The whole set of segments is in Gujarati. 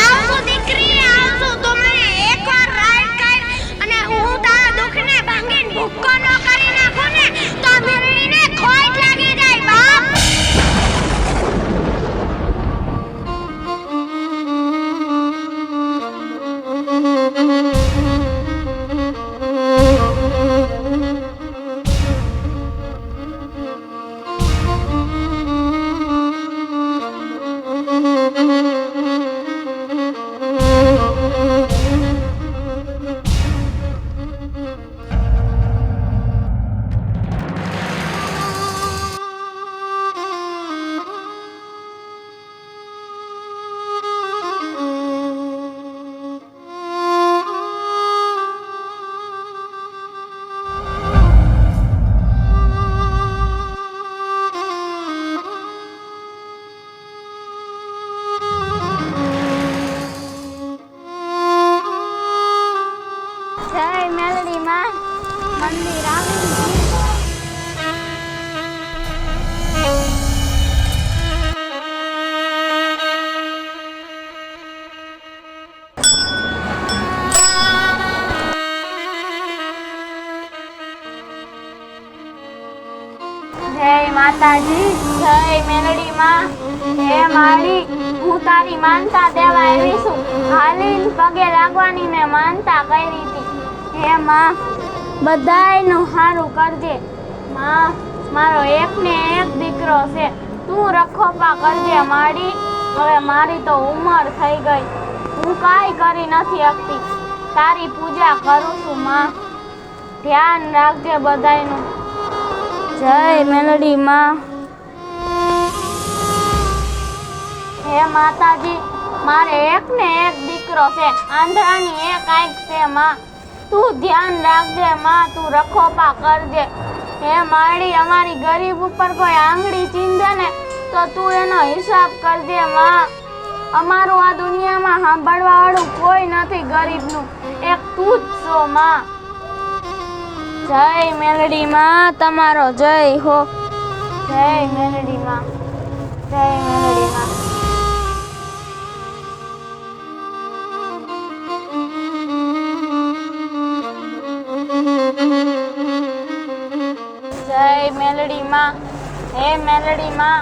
આવજો દીકરી આવજો, તો મને એકવાર રાઈડ કર અને હું તારા દુખને ભાંગીને ભૂક્કો ન કરી નાખું ને તો મેરડીને ખોટ લાગી જાય બાપ. મંદિર આવી જય માતાજી, જય મેલડી માં. હે મારી, હું તારી માનતા દેવા આવી છું. હાલીને પગે લાગવાની મેં માનતા કરી હતી. હે માં, બધાયનું સારું કરજે માં. મારો એક ને એક દીકરો છે, તું રખોપા કરજે મારી. હવે મારી તો ઉંમર થઈ ગઈ, હું કાંઈ કરી નથી શકતી. તારી પૂજા કરું છું માં, ધ્યાન રાખજે બધાયનું. જય મેલડી માં. હે માતાજી, મારે એક ને એક દીકરો છે, આંધળાની એક આંખ છે માં. તું ધ્યાન રાખજે માં, તું રખોપા કરજે. હે માળી, અમારી ગરીબ ઉપર કોઈ આંગળી ચીંધે ને તો તું એનો હિસાબ કરજે માં. અમારું આ દુનિયામાં સાંભળવા વાળું કોઈ નથી, ગરીબનું એક તું જ છો માં. જય મેલડી માં, તમારો જય હો. જય મેલડી માં, જય મેલડી માં. જય મેલડી માં. હે મેલડી માં,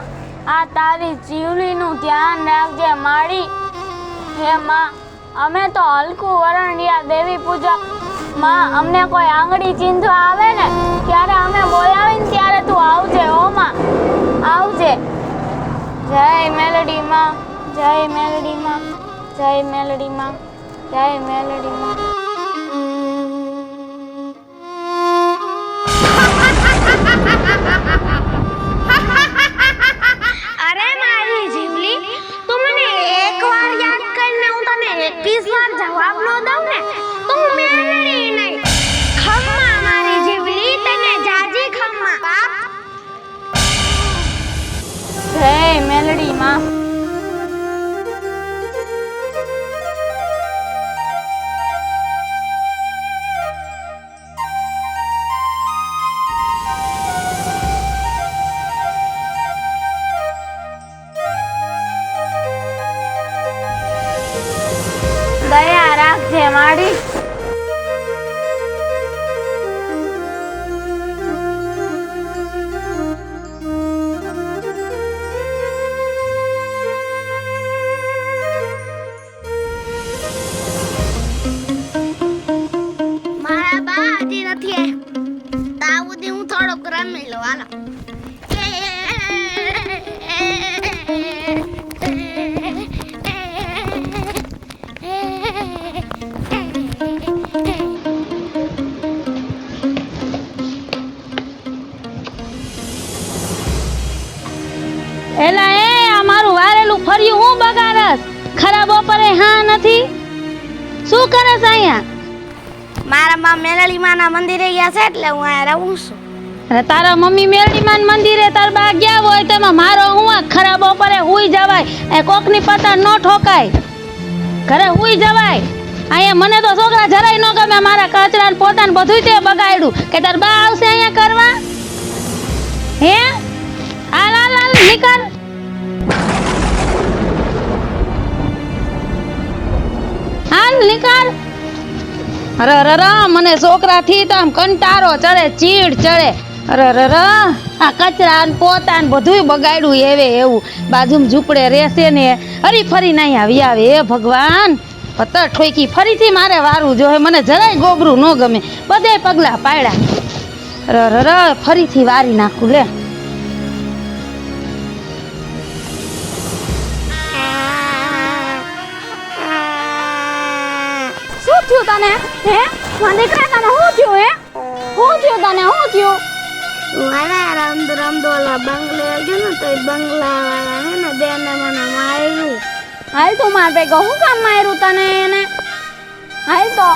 આ તારી જીવલીનું ધ્યાન રાખજે માળી. હે માં, અમે તો હલકું વરણિયા દેવી પૂજક માં. અમને કોઈ આંગળી ચીંધવા આવે ને ત્યારે અમે બોલાવીને ત્યારે તું આવજે હો માં, આવજે. જય મેલડી માં, જય મેલડી માં, જય મેલડી માં, જય મેલડી માં. અરે મારી જીવલી, તું મને એકવાર યાદ કરીને હું તને 21 વાર જવાબ ન દઉં ને તો હું મેળવી નહીં. ખમ્મા મારી જીવલી, તને જાજી ખમ્મા બાપ. જય મેલડી માં. દયા રાખજે માડી. મારા બા હજી નથી, તાવ સુધી હું થોડોક રમી લઉં. હાલો. એલા એ અમારું વારેલું ફર્યું હું બગાડસ? ખરાબ બપોરે હા નથી, શું કરસ અહીંયા? મારા મા મેલડી માના મંદિરે ગયા છે એટલે હું અહીંયા રહું છું. અરે તારા મમ્મી મેરડી માન મંદિરે તાર બા ગયા હોય તો એમાં મારો હું ખરાબ બપોરે હુઈ જવાય. એ કોકની પતા ન ઠોકાય, ઘરે હુઈ જવાય. અહીંયા મને તો છોકરા જરાય ન ગમે. મારા કચરા ને પોતાને બધું તે બગાડ્યું કે તાર બા આવશે અહીંયા કરવા? હે હાલ હાલ હાલ નીકળ. નિકાળ. અરે અરે મને છોકરાથી તો આમ કંટાળો ચડે, ચીડ ચડે. અરે આ કચરા ને પોતા ને બધુંય બગાડ્યું એવે એવું. બાજુમાં ઝૂંપડે રહેશે ને હરી ફરી નહીં આવી આવે. એ ભગવાન, પત્તર ઠોકી ફરીથી મારે વારું જોઈએ. મને જરાય ગોબરું ન ગમે. બધે પગલા પાડ્યા. અરે ફરીથી વારી નાખું લે. શું થયું તને? હે મારા દીકરા, તને શું થયું? હે શું થયું તને? શું થયું? વાળા રમતો ઓલા બંગલે ગયો ને તો બંગલા વાળા હે ને બેને મને માર્યું. હાલ તું માર ભેગો શું કામ માર્યું તને એને? હાલ તો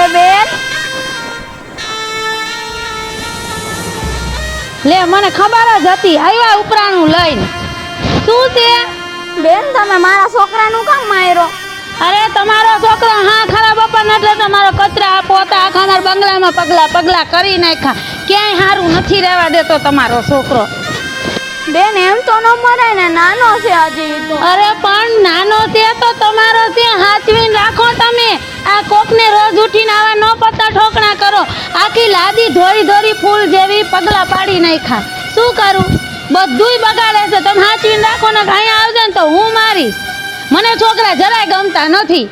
એ બેન, લે મને ખબર જ હતી. આવ્યા ઉપરાણું લઈને. શું છે બેન તમે મારા છોકરાનું કામ માર્યો? અરે તમારો છોકરો હા ખરાબ બપા એટલે તમારો કચરા પોતા આખા મારા બંગલામાં પગલા કરી નાખ્યા. ક્યાંય સારું નથી રહેવા દેતો તમારો છોકરો. બેન એમ તો ન મરાય ને, નાનો છે હજી તો. અરે પણ નાનો છે તો તમારો છે, હાચવીને રાખો તમે. આ કોકને રોજ ઉઠીને આવા ન પત્તા ઠોકણા કરો. આખી લાદી ધોરી ફૂલ જેવી પગલા પાડી નાખ્યા. શું કરું? બધુંય બગાડે છે. તમે હાચવીને રાખો ને. અહીંયા આવજો ને તો હું મારીશ. મને છોકરા જરાય ગમતા નથી.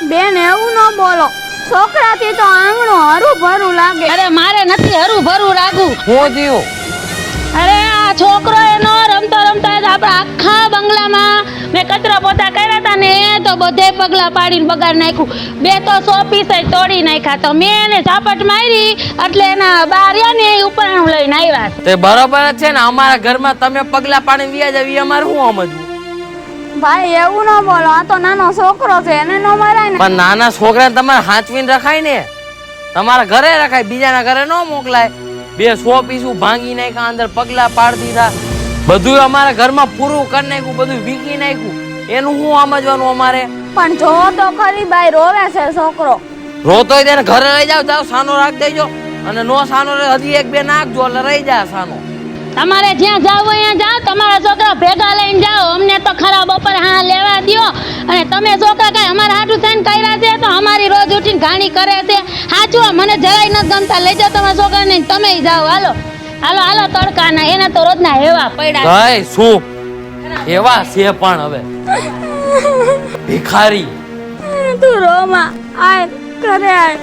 બેન એવું ન બોલો, છોકરાથી તો આંગણું હરું ભરું લાગે. અરે મારે નથી હરું ભરું રાખવું. હું થયું? અરે આ છોકરો એનો રમતો આપણા આખા બંગલામાં મેં કચરા પોતા કર્યા હતા ને તો બધે પગલા પાડીને બગાડ નાખ્યું. 2 તો 100 પીસ તોડી નાખ્યા. તો મેં એને ઝાપટ મારી એટલે એના બાર ને ઉપરાણું લઈને આવ્યા. તે બરોબર જ છે ને. અમારા ઘરમાં તમે પગલા પાડીને વ્યા જાવ, અમારે શું સમજવું? ભાઈ એવું ન બોલો, આ તો નાનો છોકરો છે, એને ન મરાય ને. પણ નાના છોકરાને તમારે હાંચવીને રખાય ને. તમારા ઘરે રખાય, બીજાના ઘરે ન મોકલાય. 2 100 પીસું ભાંગી નાખ્યા, અંદર પગલા પાડી દીધા. બધું અમારા ઘરમાં પૂરું કરી નાખ્યું, બધું વીકી નાખ્યું. એનું શું સમજવાનું અમારે? પણ જો તો ખરી ભાઈ, રોવે છે છોકરો. રોતોય તેને ઘરે લઈ જાવ સાનો રાખ દેજો. અને નો સાનો હજી 1 2 નાખજો એટલે રહી જાય સાનો. તમારે જ્યાં જાવ અહીંયા જાઓ. તમારા છોકરા ભેગા લઈને જાઓ. અમને તો ખરાબ બપોર હા લેવા દ્યો. અને તમે છોકરા કઈ અમારા હાટું થઈને કર્યા છે તો અમારી રોજ ઉઠીને ઘાણી કરે છે. હાચું મને જરાય નથી ગમતા. લઈ જાઓ તમારા છોકરાને, તમે જાઓ. હાલો તડકાના. એને તો રોજના હેવા પડ્યા. ગઈ શું એવા છે પણ હવે ભિખારી. તું રોમાં આય, ઘરે આય.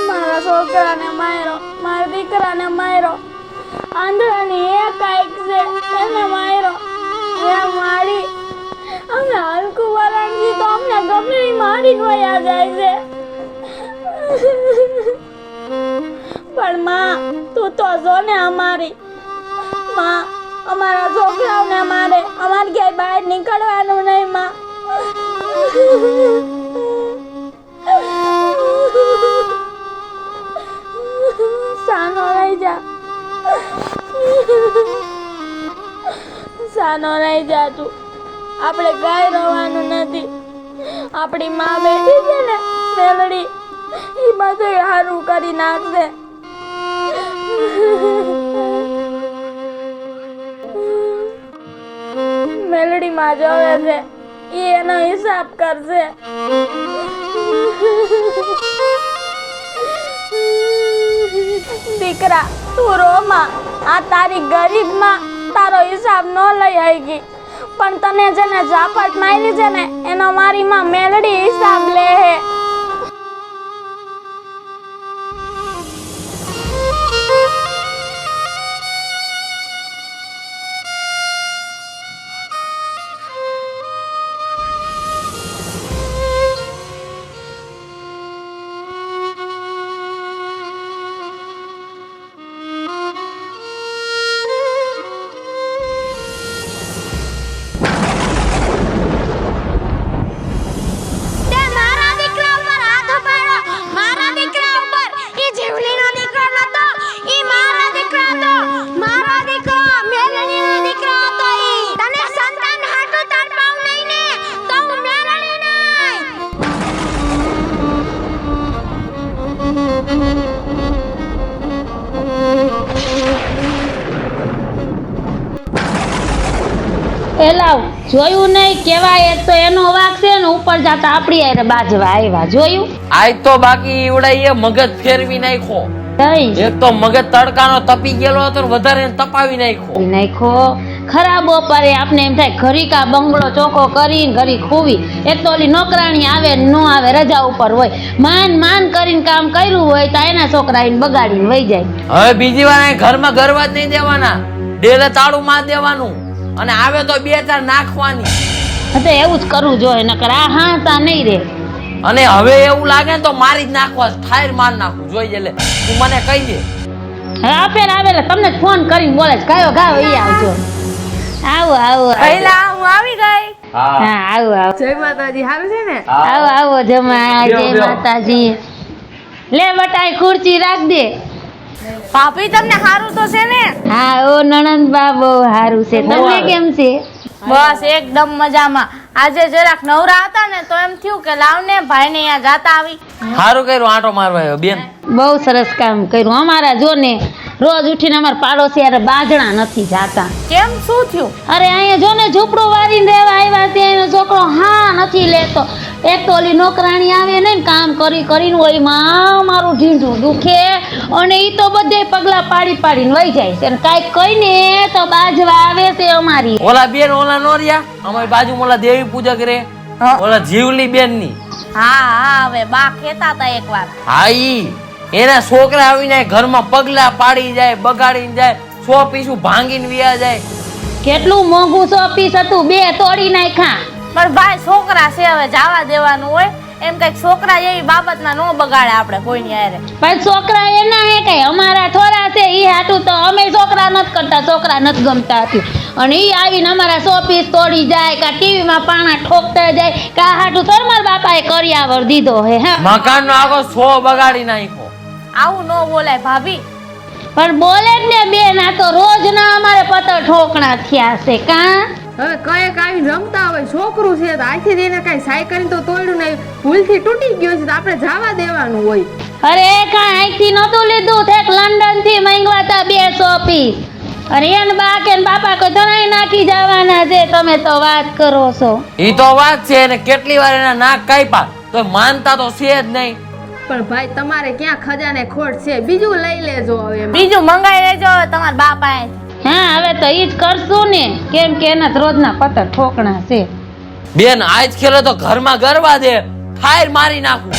મારા છોકરાને માર્યો, મારા દીકરાને માર્યો. આંધળાની એક આંખ છે એને માર્યો. એ મારી અમે હલકું વરણજી તો અમને ગમે ઈ મારી વયા જાય છે. પણ માં તું તો જો ને અમારી માં, અમારા છોકરાઓને મારે. અમારે ક્યાંય બહાર નીકળવાનું નહીં માં. સાનો રહી જા, સાનો રહી જા તું. આપણે કાંઈ રોવાનું નથી. આપણી માં બેઠી છે ને મેલડી, એ બધું સારું કરી નાખશે. મેલડી માં જોવે છે, એ એનો હિસાબ કરશે. દીકરા તું રોમાં, આ તારી ગરીબ માં તારો હિસાબ ન લઈ આવી. પણ તને જેને ઝાપટ મારી છે ને એનો મારી માં મેલડી હિસાબ લે હે. તે મારા દીકરા લાવ જોયું નહીં કેવાય એક તો એનો વાક છે ને ઉપર જાતા આપણી હારે બાજવા આવ્યા જોયું આજ તો બાકી ઈવડાઈએ મગજ ફેરવી નાખ્યો. તઈ એક તો મગજ તડકાનો તપી ગયેલો હતો ને વધારે એને તપાવી નાખ્યો. નાખો ખરાબ બપોરે આપણે એમ થાય ઘરી કા બંગલો ચોખ્ખો કરીને ઘરી ખૂવી એક તો ઓલી નોકરાણી આવે ને નો આવે રજા ઉપર હોય માન કરીને કામ કર્યું હોય તો એના છોકરા એને બગાડીને વહી જાય. હવે બીજી વાર અહીં ઘરમાં ગરવા જ નહીં દેવાના, ડેલે તાળું માર દેવાનું અને આવે તો 2-4 નાખવાની. તો એવું જ કરવું જોઈએ નકર આ હાતા નહીં રે. અને હવે એવું લાગે ને તો મારી જ નાખવા, ઠાયર માર નાખું જોઈએ. લે તું મને કહી દે. હવે આપેલ આવેલા તમને ફોન કરીને બોલે છે ગાયો ગાયો ઈ આવજો. આવો પહેલા હું આવી ગઈ. હા આવો જય માતાજી. હારું છે ને? આવો જમા જય માતાજી. લે બટાઈ ખુરચી રાખ દે. ભાભી તમને હારું તો છે ને? હા ઓ નણંદ બાબો હારું છે. તમને કેમ છે? બસ એકદમ મજામાં. આજે જરાક નવરા હતા ને તો એમ થયું કે લાવને ભાઈને અહીંયા જાતા આવી. સારું કર્યું આંટો મારવા આવ્યો બેન. બહુ સરસ કામ કર્યું. અમારા જો ને રોજ ઉઠીને અમારા પાડોશી યાર બાજણા નથી જાતા. કેમ શું થયું? અરે અહીંયા જો ને ઝૂંપડું વારીને રહેવા આવ્યા ત્યાં એનો છોકરો હા નથી લેતો. એક તો ઓલી નોકરાણી આવે ને કામ કરીને ઓલી માં મારું ઢીંઢું દુખે અને ઈ તો બધે પગલા પાડીને વહી જાય છે. અને કાંઈક કહીને તો બાજવા આવે છે અમારી. ઓલા બેન ઓલા નો રહ્યા અમારી બાજુમાં ઓલા દેવી પૂજક રે ઓલા જીવલી બેન ની. હા હવે બા કહેતા હતા એકવાર. હા ઈ એના છોકરા આવીને ઘરમાં પગલા પાડી જાય, બગાડીને જાય, 100 પીસું ભાંગીને વિયા જાય. કેટલું મોંઘું શોપીસ હતું, 2 તોડી નાખ્યા. પણ ભાઈ છોકરા છે હવે જવા દેવાનું હોય. એમ કઈક છોકરા એવી બાબતમાં નો બગાડે આપણે કોઈની હારે. પણ છોકરા એના હે કઈ અમારા થોડા છે ઈ હાટું તો અમે છોકરા નથી કરતા, છોકરા નથી ગમતા હતું. અને ઈ આવીને અમારા શોપીસ તોડી જાય કા ટીવીમાં પાણા ઠોકતા જાય કા હાટું તો મારા બાપાએ કરિયાવર દીધો હે. હા મકાનનો આખો 100 બગાડી નાખ્યો. આવું નો બોલાય ભાભી. પણ બોલે જ ને બેન, આ તો રોજ ના અમારે પતર ઠોકણા થયા છે કા. હવે કઈક આવી રમતા હોય છોકરું છે તો આથી એને કઈ સાયકલ તો તોડ્યું નહીં, ભૂલથી તૂટી ગયો છે તો આપણે જવા દેવાનું હોય. અરે કાંઈ અહીંથી નહોતું લીધું, થેક લંડન થી માંગવા તા 200 પીસ. અરે એન બા કે બાપા કોઈ ધરાઈ નાખી જવાના છે. તમે તો વાત કરો છો. ઈ તો વાત છે ને કેટલી વાર એના નાક કાપ્યા તો માનતા તો છે જ નહીં. પણ ભાઈ તમારે ક્યાં ખજાને ખોટ છે, બીજું લઈ લેજો હવે એમાં. બીજું મંગાઈ લેજો હવે તમારા બાપાએ. હા હવે તો ઈ જ કરશું ને, કેમ કે એના રોજના પતર ઠોકણા છે. બેન આજ ખેલે તો ઘરમાં ગરવા દે, ઠાયર મારી નાખું.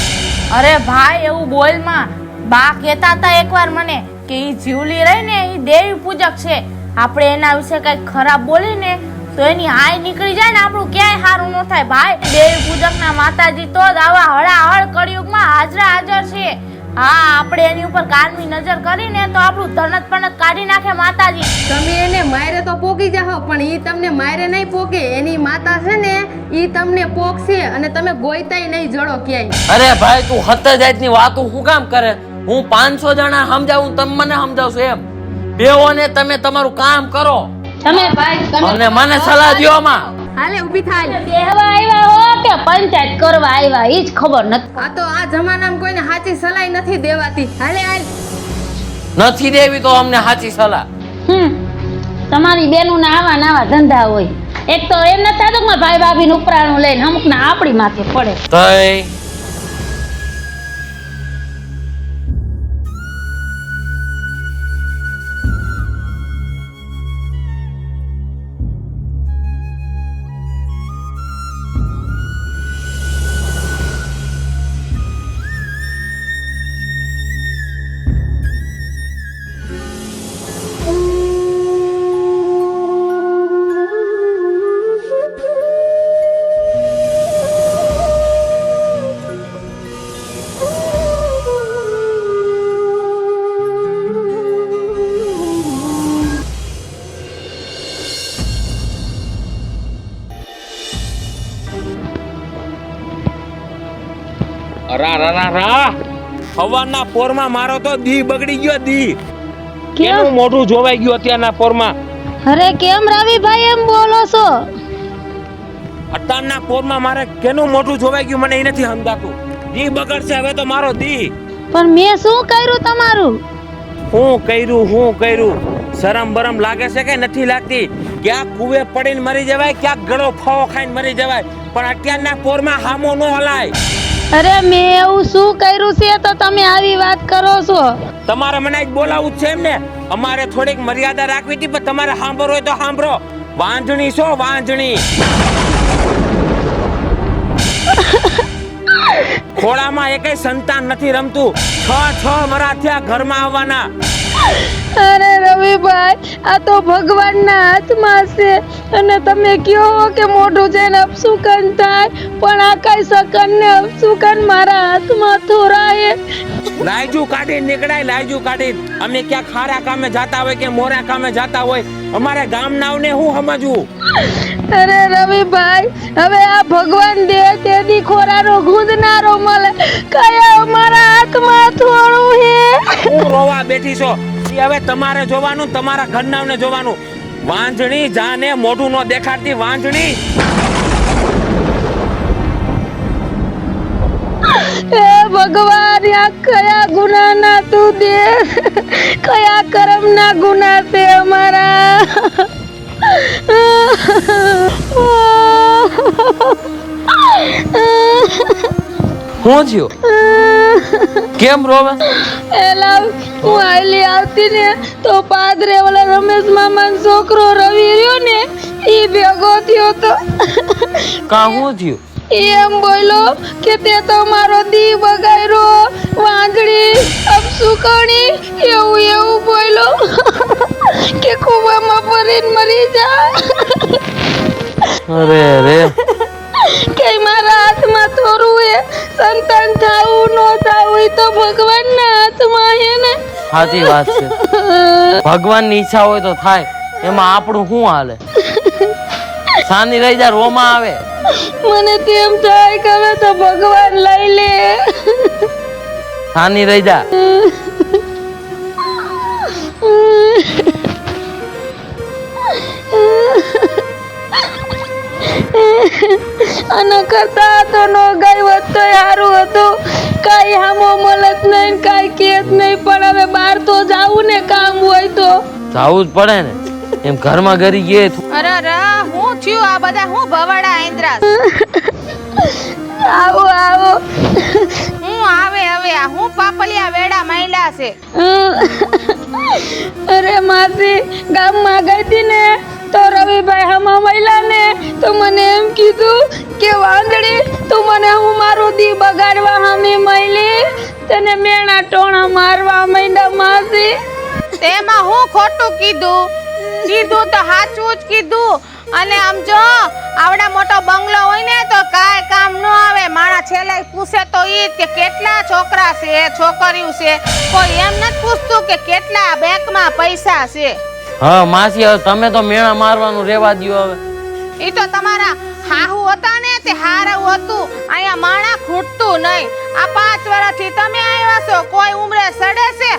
અરે ભાઈ એવું બોલમાં. બા કહેતા હતા એકવાર મને કે ઈ જીવલી રહી ને ઈ દેવી પૂજક છે. આપણે એના વિશે કઈક ખરાબ બોલીને તો એની હાય નીકળી જાય ને આપણું ક્યાંય સારું ન થાય ભાઈ. દેવી પૂજકના માતાજી તો જ આવા હળાહળ કળિયુગમાં હાજર છે. હા આપણે એની ઉપર કાનની નજર કરીને તો આપણું ધનત પણત કાઢી નાખે માતાજી. તમે એને મારે તો પોકી જાઓ પણ ઈ તમને મારે નહીં પોકે. એની માતા છે ને ઈ તમને પોકશે અને તમે ગોઈતાય નહીં જડો ક્યાંય. અરે ભાઈ તું 7 જાતની વાતો શું કામ કરે? હું 500 જણા સમજાવું, તમે મને સમજાવશો એમ? બેઓને તમે તમારું કામ કરો તમે ભાઈ અને મને સલાહ દ્યો માં. હાલે ઊભી થાય. બેહવા આવ્યા હો કે પંચાયત કરવા આવ્યા ઈ જ ખબર નથી. આ તો આ જમાનામાં કોઈને સાચી સલાહ નથી દેવાતી. હાલે હાલ. નથી દેવી તો અમને સાચી સલાહ. તમારી બેનું ના આવા ધંધા હોય. એક તો એમ નથી થતું કે ભાઈ ભાભી નું ઉપરાણું લઈને અમુક ના આપણી માથે પડે. તઈ હવાના પોરમાં મારો તો દી બગડી ગયો. દી કેમ? કેનું મોઢું જોવાઈ ગયું અત્યારના પોરમાં. અરે કેમ રવિભાઈ એમ બોલો છો? અત્યારના પોરમાં મારે કેનું મોઢું જોવાઈ ગયું મને એ નથી સમજાતું. દી બગડશે હવે તો મારો દી. પણ મેં શું કર્યું તમારું? હું કર્યું શરમ બરમ લાગે છે કે નથી લાગતી? ક્યાંક કુવે પડીને મરી જવાય, ક્યાંક ગળો ફાવો ખાઈને મરી જવાય, પણ અત્યારના પોરમાં હામો ન હલાય. અરે મેં એવું શું કર્યું છે તો તમે આવી વાત કરો છો? તમારે મને જ બોલાવું જ છે એમ ને? અમારે થોડીક મર્યાદા રાખવી હતી, પણ તમારે સાંભળવું હોય તો સાંભળો. વાંજણી છો વાંજણી. ખોળામાં એકેય સંતાન નથી રમતું. 6 વરા થયા ઘરમાં આવવાના. અરે રવિભાઈ, આ તો ભગવાનના હાથમાં છે. અને તમે કહો કે મોઢું જઈને અપશુકન થાય, પણ આ કઈ શકન ને અપશુકન મારા હાથમાં થોરાય. લાયજુ કાઢીને નીકળાય, લાયજુ કાઢીને. અમે ક્યાં ખારા કામે જાતા હોય કે મોરા કામે જાતા હોય, અમારે ગામનાઓને હું સમજવું? અરે રવિભાઈ, હવે આ ભગવાન દે તેદી ખોરાનો ગુંદનારો મળે, કયા અમારા હાથમાં થોડું હે. હું રોવા બેઠી છો? હવે તમારે જોવાનું, તમારા ઘરનાઓને જોવાનું. વાંજણી જાને મોઢું નો દેખાડતી વાંજણી. હે ભગવાન, આ કયા ગુનાના તું દે, કયા કર્મના ગુના છે અમારા. શું થયું? કેમ રોવે? એલા હું આયલી આવતી ને તો પાદરે ઓલા રમેશ મામાનો છોકરો રવિ રહ્યો ને, ઈ ભેગો થયો તો. કા શું થયું? ઈ એમ બોલો કે તે તો મારો દી બગાડ્યો, વાંજળી અપશુકણી, એવું બોલો કે કુવામાં પડીને મરી જા. અરે રે, કે મારા હાથમાં થોડું હે, સંતાન થાવું ન થાવું ઈ તો ભગવાનના હાથમાં હે ને. સાચી વાત છે. ભગવાનની ઈચ્છા હોય તો થાય, એમાં આપણું શું હાલે? શાંતિ રહી જા, રોમાં આવે. મને તેમ થાય કે હવે તો ભગવાન લઈ લે. શાંતિ રહી જા. આના કરતા તો નો ગઈ હોત તો સારું હતું. કઈ હામો મળત નહીં, કઈ કેત નહીં, પણ હવે બહાર તો જાવું ને, કામ હોય તો જાવું જ પડે ને. એમ ઘરમાં ઘરી ગયે. અરે હું થયું આ બધા? હું ભવાડા આંદ્રા? આવો આવો. હું આવે હવે? આ હું પાપલિયા વેડા મહિલા છે. અરે માસી, ગામમાં ગઈ હતી ને તો રવિભાઈ હમા મહિલા ને તો મને એમ કીધું કે વાંદડી, તું મને હું મારું દી બગાડવા હામી મહિલી, તને મેણા ટોણા મારવા માંડ્યા. માસી, તેમાં હું ખોટું કીધું? કીધું તો સાચું જ કીધું. અને આમ જો આવડા મોટો બંગલો હોય ને તો કાંઈ કામ ન આવે. મારા છેલ્લે પૂછે તો ઈ કે કેટલા છોકરા છે, છોકરીઓ છે. કોઈ એમ નથી પૂછતું કે કેટલા બેંકમાં પૈસા છે. હા માસી, હવે તમે તો મેણા મારવાનું રેવા દ્યો. હવે ઈ તો તમારા હાહુ હતા ને તે હારું હતું. અહીંયા માણા ખૂટતું નહીં. આ 5 વર્ષથી તમે આવ્યા છો, કોઈ ઉંમરે સડે છે?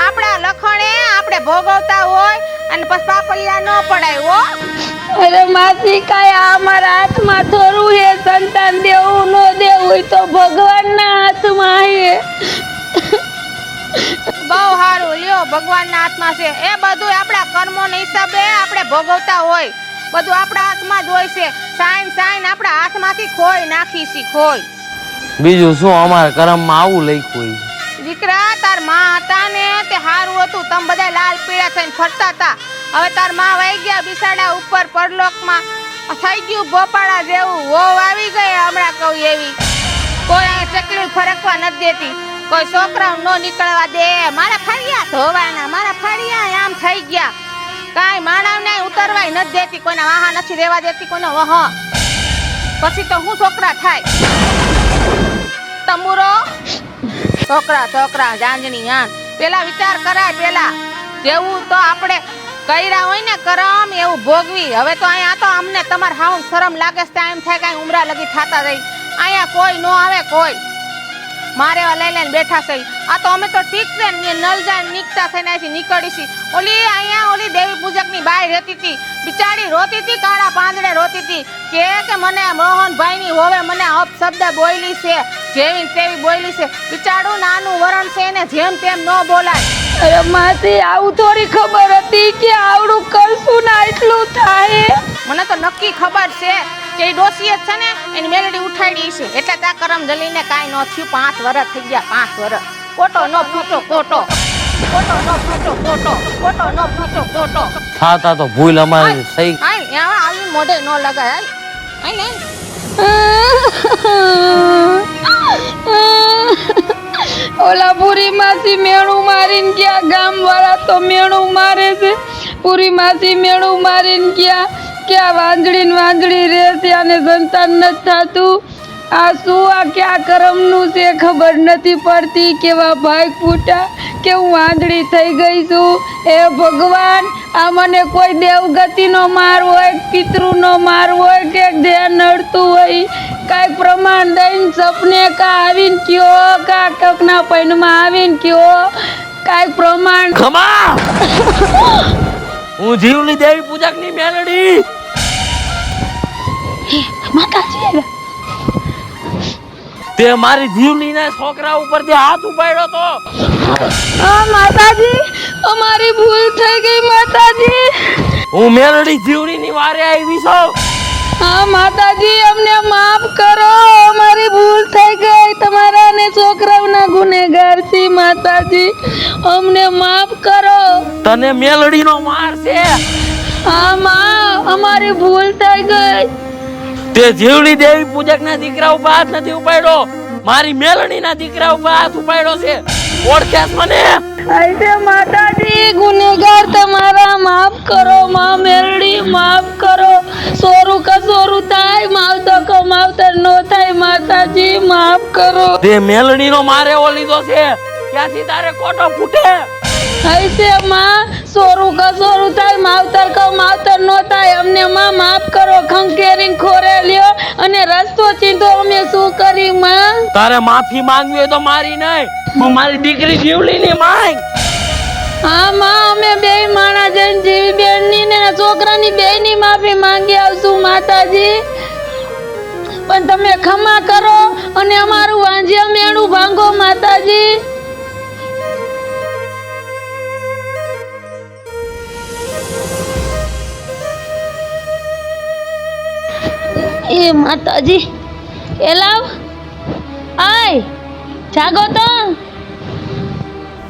આપણા લખણે આપણે ભોગવતા હોય અને પછી પાપલિયા ન પડાય હો. અરે માસી, કાંઈ અમારા હાથમાં થોડું હે. સંતાન દેવું ન દેવું ઈ તો ભગવાનના હાથમાં હે. બહુ સારું લ્યો, ભગવાનના હાથમાં છે. એ બધું આપણા કર્મોના હિસાબે આપણે ભોગવતા હોય. બધું આપણા હાથમાં જ હોય છે. સાઈન આપણા હાથમાંથી ખોઈ નાખી છે, ખોઈ. બીજું શું, અમારા કર્મમાં આવું લખ્યું હોય. દીકરા, તાર માં હતા ને તે હારું હતું. તમે બધા લાલ પીળા થઈને ફરતા હતા. હવે તાર માં વહી ગયા બિસાડા ઉપર પરલોકમાં. થઈ ગયું ભોપાળા જેવું. વહુ આવી ગઈ હમણાં કહું એવી. કોઈ અહીંયા ચકલી ફરકવા નથી દેતી. કોઈ છોકરાઓ નો નીકળવા દે. મારા ફળિયા ધોવાના, મારા ફળિયા આમ થઈ ગયા. કાંઈ માણાવને ઉતરવાય નથી દેતી. કોઈના વાહા નથી રહેવા દેતી, કોઈનો વહ. પછી તો હું છોકરા થાય તમુરો. છોકરા જાંજણી આન. પેલા વિચાર કરાય, પેલા જેવું તો આપણે કર્યા હોય ને કરમ એવું ભોગવી. હવે તો અહીંયા તો અમને તમારે હાવ શરમ લાગે છે. એમ થાય કાંઈ ઉમરા લગી થતા રહી. અહીંયા કોઈ નો આવે, કોઈ મારે લઈ લઈને બેઠા છે. આ તો અમે તો ઠીક છે ને, નલ જાય નીકળતા થઈને અહીંથી નીકળીશી. ઓલી અહીંયા ઓલી દેવી પૂજકની બાઈ રહેતી હતી, બિચારી રોતી હતી, કાળા પાંદડે રોતી હતી કે મને મોહનભાઈની હોવે મને અપશબ્દ બોલી છે, જેવી તેવી બોલી છે. બિચારું નાનું વરણ છે ને જેમ તેમ ન બોલાય. અરે માસી આવું થોડી ખબર હતી કે આવડું કરશું ને એટલું થાય. મને તો નક્કી ખબર છે કે એ ડોસીએ જ છે ને એની મેલડી ઉઠાડી છે એટલે ત્યાં કરમ જલીને કાંઈ ન થયું. 5 વર્ષ થઈ ગયા, 5 વર્ષ. કોટો નો ફૂટો કોટો, કોટો નો ફૂટો કોટો, કોટો નો ફૂટો કોટો. થાતા તો ભૂલ અમારી સહી. આય એવા આવી મોઢે ન લગાય. આય ઓલા પૂરી માસી મેણું મારીને ગયા, ગામ વાળા તો મેણું મારે છે. પૂરી માસી મેણું મારીને ગયા ક્યાં વાંજળી રે ત્યાં ને સંતાન નથી થતું. આ શું આ ક્યાં કરમનું છે ખબર નથી પડતી. કેવા ભાઈ ફૂટા કે હું વાંજળી થઈ ગઈ છું. એ ભગવાન આ મને કોઈ દેવગતિનો માર હોય, પિતૃનો માર હોય કે ધ્યાન નડતું હોય કાંઈક પ્રમાણ દઈને સપને કા આવીને કયો કા કકના પૈનમાં આવીને કયો કાંઈક પ્રમાણ. ખમા હું જીવલી દેવી પૂજકની મેલડી. માતાજી આવ્યા. તે મારી જીવલીના છોકરા ઉપરથી હાથ ઉપાડ્યો તો. માતાજી અમારી ભૂલ થઈ ગઈ માતાજી. હું મેલડી જીવલીની વારે આવી છું. હા માતાજી અમને માફ કરો, અમારી ભૂલ થઈ ગઈ. તમારા ને છોકરાઓના ગુનેગાર છીએ માતાજી, અમને માફ કરો. તને મેલડીનો માર છે. હા માં અમારી ભૂલ થઈ ગઈ. તે જીવલી દેવી પૂજકના દીકરા ઉપર હાથ નથી ઉપાડ્યો, મારી મેલડીના દીકરા ઉપર હાથ ઉપાડ્યો છે. ઓળખ્યાસ મને? ऐसे माताजी गुનેગાર તમારા માફ કરો માં મેરડી, માફ કરો. સોરું કા સોરું થાય, માવતર કો માવતર નો થાય માતાજી, માફ કરો. તે મેલડીનો મારે ઓ લીધો છે, ક્યાંથી તારે કોટો ફૂટે? ऐसे માં સોરું કા સોરું થાય, માવતર કો માવતર નો થાય. અમને માં માફ કરો. ખંખેરીન ખોરે લ્યો અને રસ્તો ચીંધો. અમે શું કરી માં? તારે માફી માંગવી હોય તો મારી નહીં, હું મારી દીકરી જીવલીની માંગ. હા માં અમે બે માણા જઈને જીવી બેનની ને છોકરાની બેયની માફી માંગી આવશું માતાજી, પણ તમે ખમા કરો અને અમારું વાંજિયા મેણું ભાંગો માતાજી. એ માતાજી એલાવ આય જાગો તો.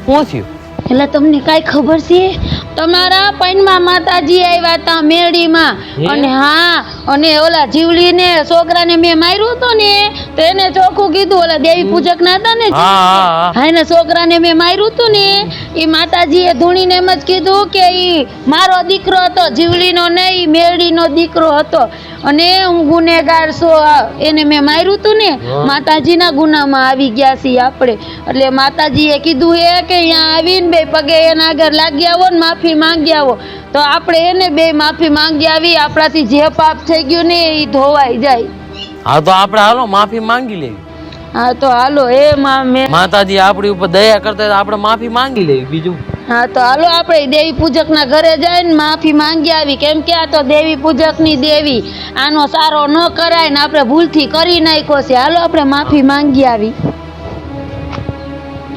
શું થયું? એટલે તમને કાઈ ખબર છે? તમારા પૈનમાં માતાજી આવ્યા હતા મેરડીમાં. અને હા અને ઓલા જીવલીને છોકરાને મેં માર્યું હતું ને તો એને ચોખ્ખું કીધું. ઓલા દેવી પૂજક ના હતા ને હા એને છોકરાને મેં માર્યું હતું ને એ માતાજીએ ધૂણીને એમ જ કીધું કે ઈ મારો દીકરો હતો, જીવલીનો નહીં, મેરડીનો દીકરો હતો અને હું ગુનેગાર છું. એને મેં માર્યું હતું ને, માતાજીના ગુનામાં આવી ગયા છીએ આપણે. એટલે માતાજીએ કીધું હે કે અહીંયા આવીને બે પગે એના આગળ લાગી આવો ને માફી માંગી આવો. તો આપણે એને બે માફી માંગી આવી, આપણાથી જે પાપ થઈ ગયું ને એ ધોવાઈ જાય. હા તો આપણે હાલો માફી માંગી લેવી. હા તો હાલો એ માતાજી આપણી ઉપર દયા કરતા હોય તો આપણે માફી માંગી લેવી. બીજું હા તો હાલો આપણે દેવી પૂજક ના ઘરે જઈને માફી માંગી આવી. કેમ કે આ તો દેવી પૂજક ની દેવી, આનો સારો ન કરાય ને આપણે ભૂલથી કરી નાખ્યો છે. હાલો આપણે માફી માંગી આવી.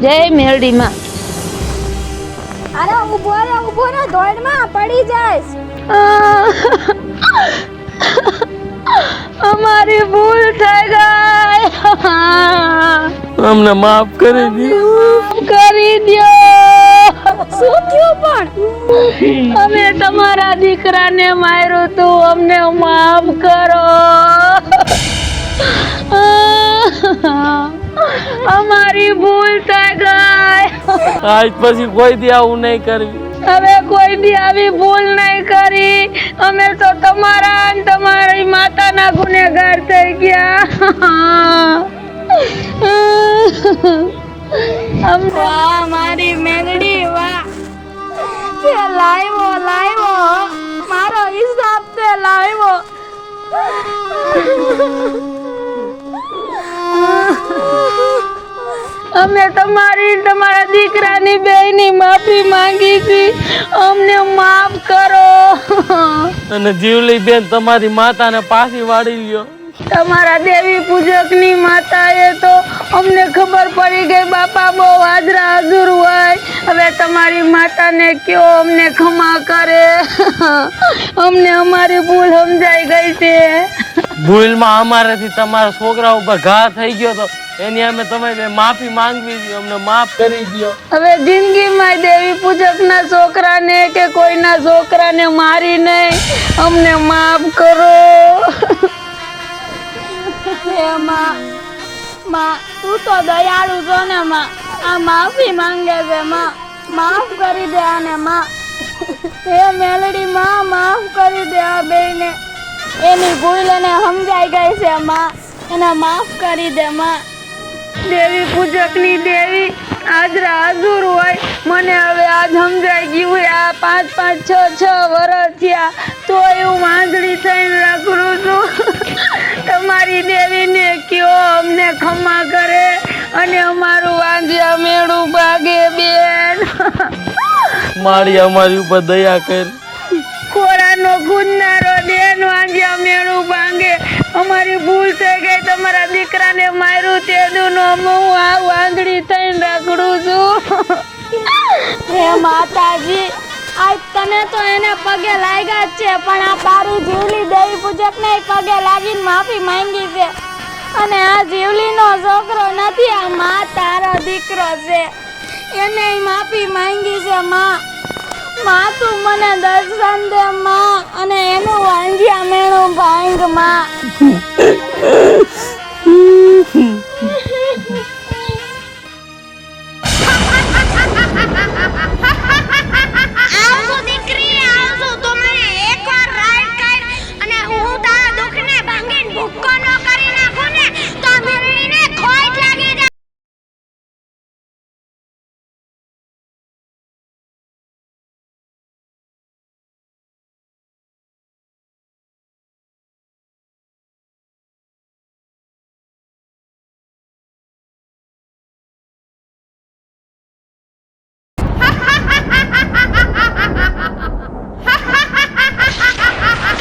જય મેરડી માં. અરે ઊભો રે દોડમાં પડી જાયસ. અમારી ભૂલ થઈ ગઈ, અમને માફ કરી દો. શું થયું પણ? અમે તમારા દીકરાને માર્યું તું, અમને માફ કરો. અમારી ભૂલ થઈ ગઈ. આજ પછી કોઈ દી આવું નહીં કરવી. હવે કોઈ દી આવી ભૂલ નહીં કરી. અમે તો તમારા અને તમારી માતાના ગુનેગાર થઈ ગયા. વાહ મારી મેલડી વાહ, તે લાવ્યો મારો હિસાબ તે લાવ્યો. અમે તમારી તમારા દીકરાની બેયની માફી માંગી છે, અમને માફ કરો. અને જીવલી બેન તમારી માતાને પાછી વાળી લ્યો. તમારા દેવી પૂજકની માતાએ તો અમને ખબર પડી ગઈ બાપા બહુ હાજરા હજુર હોય. હવે હવે તમારી માતાને કયો અમને ક્ષમા કરે. અમને અમારી ભૂલ સમજાઈ ગઈ છે. ભૂલમાં અમારાથી તમારા છોકરા ઉપર ઘા થઈ ગયો તો એની અમે તમે માફી માંગવી છે. અમને માફ કરી દો. હવે જિંદગીમાં દેવી પૂજકના છોકરાને કે કોઈના છોકરાને મારી નહીં. અમને માફ કરો. હે માં, તું તો દયાળુ છો ને માં. આ માફી માંગે છે માં. માફ કરી દે આને માં. હે મેલડી માં, માફ કરી દે આ બેને. એની ભૂલ એને સમજાઈ ગઈ છે માં. એને માફ કરી દે માં. દેવી પૂજકની દેવી આજરા હાજર હોય. મને હવે આજ સમજાઈ ગયું હોય. આ 5 5 6 6 વર્ષ થયા તો હું વાંદળી થઈને રખડું છું. તમારી દેવીને કયો અમને ક્ષમા કરે અને અમારું વાંજ્યા મેળું ભાગે બેન. મારી અમારી ઉપર દયા કર. ખોરાનો ગુંજનારો બેન વાંજ્યા મેળું ભાંગે. અમારી ભૂલ થઈ ગઈ. તમારા દીકરાને માર્યું તે દુનો હું આ વાંદળી થઈને રખડું છું. હે માતાજી, આજ તને તો એને પગે લાગ્યા જ છે, પણ આ તારી જીવલી દેવી પૂજકને પગે લાગીને માફી માંગી છે. અને આ જીવલીનો છોકરો નથી, આ માં તારો દીકરો છે. એને માફી માંગી છે માં. માં તું મને દર્શન દે માં, અને એનું વાંજ્યા મેણું ભાંગ માં. આવજો દીકરી, આવજો. તું મને એકવાર રાઈડ કર અને હું તારા દુઃખને ભાંગીને ભૂક્કો ન કરી નાખું ને તો મેરડીને ખોટ લાગી જાય.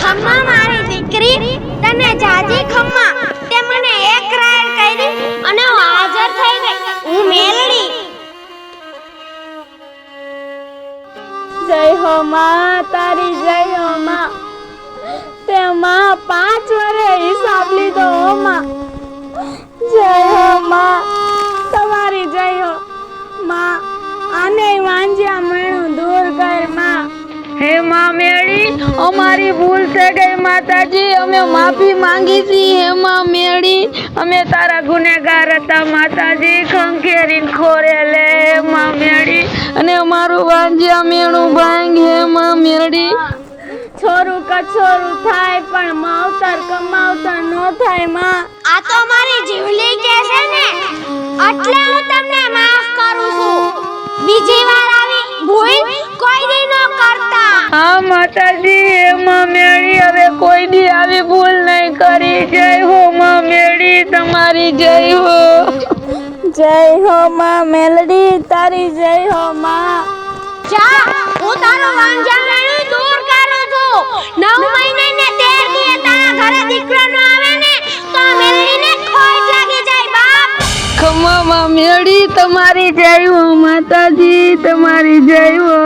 ખમ્મા મારી દીકરી, તને જાજી ખમ્મા. તે મને એક રાઈડ કરી અને હું હાજર થઈ ગઈ. હું મેલડી. જય હો માં, તારી જય હો માં. તે માં 5 વર્ષે હિસાબ લીધો હો માં. જય હો માં, તમારી જય હો માં. આને વાંજ્યા મેણું દૂર કર માં. હે માં મેળી, અમારી ભૂલ થઈ ગઈ માતાજી. અમે માફી માંગી છી. હે માં મેળી, અમે તારા ગુનેગાર હતા માતાજી. ખંખેરીને ખોરે લે હે માં મેળી, અને અમારું વાંજ્યા મેળું ભાંગ હે માં મેળી. છોરું કછોરું થાય પણ માવતર કમાવતર નો થાય માં. આ તો મારી જીવલી કે છે ને, એટલે હું તમને માફ કરું છું. બીજી વાર આવી ભૂલ કોઈ દી ન કરતા. હા માતાજી, હે માં મેળી, હવે કોઈ દી આવી ભૂલ નહીં કરી. જય હો માં મેળી, તમારી જય હો. જય હો માં મેલડી, તારી જય હો માં. જા, હું તારો વાંઝા મેળું દૂર કરું છું. 9 મહિને ને 13 દીએ તારા ઘરે દીકરો ન આવે ને તો મેલડીને ખોટ લાગી જાય બાપ. ખમ્મા માં મેળી, તમારી જય હો માતાજી, તમારી જય હો.